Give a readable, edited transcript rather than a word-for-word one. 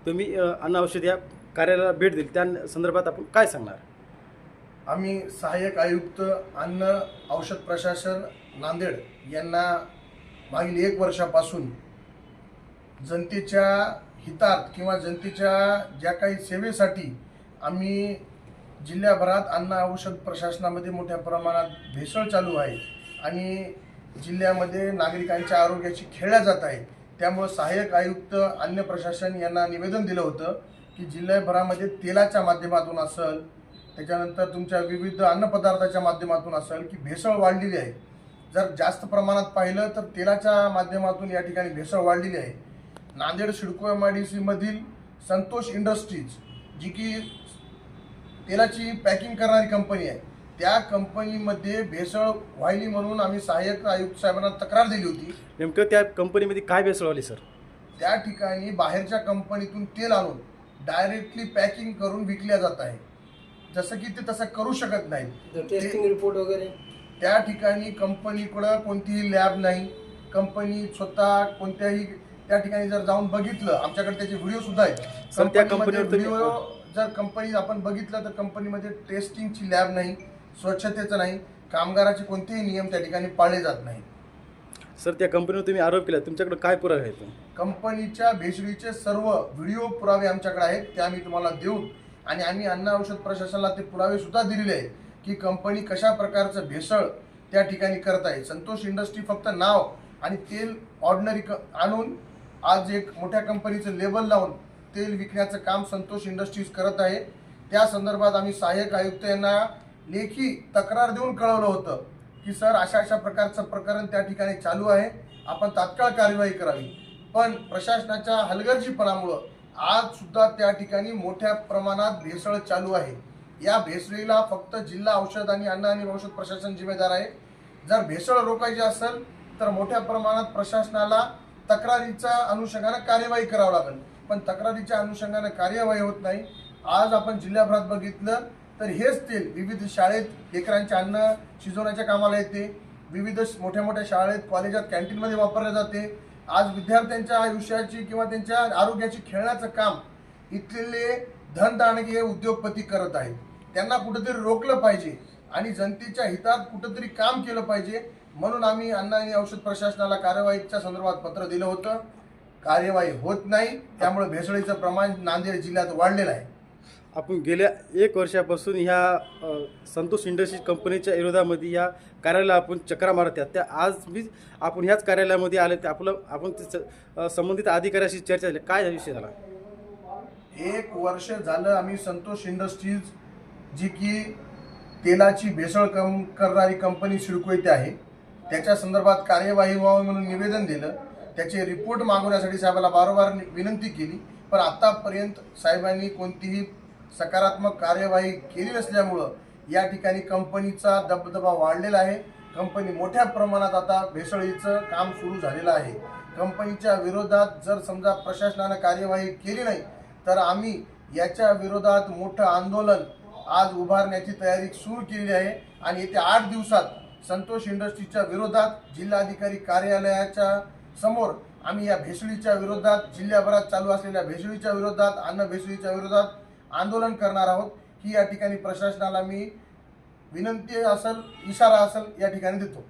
तुम्ही अन्न औषध या कार्यालयाला भेट दिली त्या संदर्भात आपण काय सांगणार? आम्ही सहाय्यक आयुक्त अन्न औषध प्रशासन नांदेड यांना मागील 1 वर्षापासून जनतेच्या हितार्थ किंवा जनतेच्या ज्या काही सेवेसाठी आम्ही जिल्ह्याभरात अन्न औषध प्रशासनामध्ये मोठ्या प्रमाणात भेसळ चालू आहे आणि जिल्ह्यामध्ये नागरिकांच्या आरोग्याची खेळल्या जात आहे। त्यामुळे सहाय्यक आयुक्त अन्न प्रशासन यांना निवेदन दिलं होतं की जिल्ह्याभरामध्ये तेलाच्या माध्यमातून असेल, त्याच्यानंतर तुमच्या विविध अन्नपदार्थाच्या माध्यमातून असेल की भेसळ वाढलेली आहे। जर जास्त प्रमाणात पाहिलं तर तेलाच्या माध्यमातून या ठिकाणी भेसळ वाढलेली आहे। नांदेड सिडको MIDC मधील संतोष इंडस्ट्रीज जी की तेलाची पॅकिंग करणारी कंपनी आहे, त्या कंपनीमध्ये भेसळ व्हायली म्हणून आम्ही सहाय्यक आयुक्त साहेबांना तक्रार दिली होती। नेमकं त्या कंपनीमध्ये काय भेसळ झाली सर? त्या ठिकाणी बाहेरच्या कंपनीतून तेल आणून डायरेक्टली पॅकिंग करून विकल्या जात आहे, जसं की ते तसं करू शकत नाही। टेस्टिंग रिपोर्ट वगैरे त्या ठिकाणी कंपनीकडं कोणतीही लॅब नाही, कंपनी स्वतः कोणत्याही त्या ठिकाणी जर जाऊन बघितलं, आमच्याकडे त्याचे व्हिडिओ सुद्धा आहेत सर, त्या कंपनीवर व्हिडिओ जर कंपनी आपण बघितलं तर कंपनीमध्ये टेस्टिंगची लॅब नाही, स्वच्छतेचं नाही, कामगाराचे कोणतेही नियम त्या ठिकाणी पाळले जात नाही। सर, त्या कंपनीवर तुम्ही आरोप केला, तुमच्याकडे काय पुरावे आहेत? कंपनीच्या भेसळीचे सर्व व्हिडिओ पुरावे आमच्याकडे आहेत, ते आम्ही तुम्हाला देऊ आणि आम्ही अन्न औषध प्रशासनाला ते पुरावे सुद्धा दिलेले आहेत की कंपनी कशा प्रकारचं भेसळ त्या ठिकाणी करत आहे। संतोष इंडस्ट्री फक्त नाव आणि तेल ऑर्डिनरी आणून आज एक मोठ्या कंपनीचं लेबल लावून तेल विकण्याचं काम संतोष इंडस्ट्रीज करत आहे। त्या संदर्भात आम्ही सहाय्यक आयुक्त यांना लेखी तक्रार देऊन कळवलं होतं की सर अशा अशा प्रकारचं प्रकरण त्या ठिकाणी चालू आहे, आपण तात्काळ कार्यवाही करावी। पण प्रशासनाच्या हलगर्जीपणामुळं आज सुद्धा त्या ठिकाणी मोठ्या प्रमाणात भेसळ चालू आहे। या भेसळीला फक्त जिल्हा औषध आणि अन्न आणि औषध प्रशासन जिम्मेदार आहे। जर भेसळ रोखायची असेल तर मोठ्या प्रमाणात प्रशासनाला तक्रारीच्या अनुषंगाने कार्यवाही करावी लागेल, पण तक्रारीच्या अनुषंगाने कार्यवाही होत नाही। आज आपण जिल्ह्याभरात बघितलं तर हेच तेल विविध शाळेत लेकरांचे अन्न शिजवण्याच्या कामाला येते, विविध मोठ्या मोठ्या शाळेत कॉलेजात कॅन्टीनमध्ये वापरले जाते। आज विद्यार्थ्यांच्या आयुष्याची किंवा त्यांच्या आरोग्याची खेळण्याचं काम इथले धनदांडगे उद्योगपती करत आहेत। त्यांना कुठेतरी रोखलं पाहिजे आणि जनतेच्या हितात कुठेतरी काम केलं पाहिजे, म्हणून आम्ही अन्न आणि औषध प्रशासनाला कार्यवाहीच्या संदर्भात पत्र दिलं होतं। कार्यवाही होत नाही, त्यामुळे भेसळीचं प्रमाण नांदेड जिल्ह्यात वाढलेलं आहे। आपण गेल्या 1 वर्षापासून ह्या संतोष इंडस्ट्रीज कंपनीच्या विरोधामध्ये या कार्यालयाला आपण चक्रा मारत आहात, त्या आज मी आपण ह्याच कार्यालयामध्ये आले, ते आपण संबंधित अधिकाऱ्याशी चर्चा झाली, काय विषय झाला? 1 वर्ष झालं आम्ही संतोष इंडस्ट्रीज जी की तेलाची भेसळ करणारी कंपनी सिडको येथे आहे, त्याच्या संदर्भात कार्यवाही व्हावी म्हणून निवेदन दिलं। त्याचे रिपोर्ट मागवण्यासाठी साहेबाला वारंवार विनंती केली, पण आतापर्यंत साहेबांनी कोणतीही सकारात्मक कार्यवाही केली नसल्यामुळं या ठिकाणी कंपनीचा दबदबा वाढलेला आहे। कंपनी मोठ्या प्रमाणात आता भेसळीचं काम सुरू झालेलं आहे। कंपनीच्या विरोधात जर समजा प्रशासनाने कार्यवाही केली नाही तर आम्ही याच्या विरोधात मोठं आंदोलन आज उभारण्याची तयारी सुरू केली आहे आणि येत्या 8 दिवसात संतोष इंडस्ट्रीजच्या विरोधात जिल्हाधिकारी कार्यालयाच्या समोर आम्ही या भेसळीच्या विरोधात, जिल्ह्याभरात चालू असलेल्या भेसळीच्या विरोधात, अन्न भेसळीच्या विरोधात आंदोलन करणार आहोत। ही या ठिकाणी प्रशासनाला मी विनंती असेल, इशारा असेल या ठिकाणी देतो।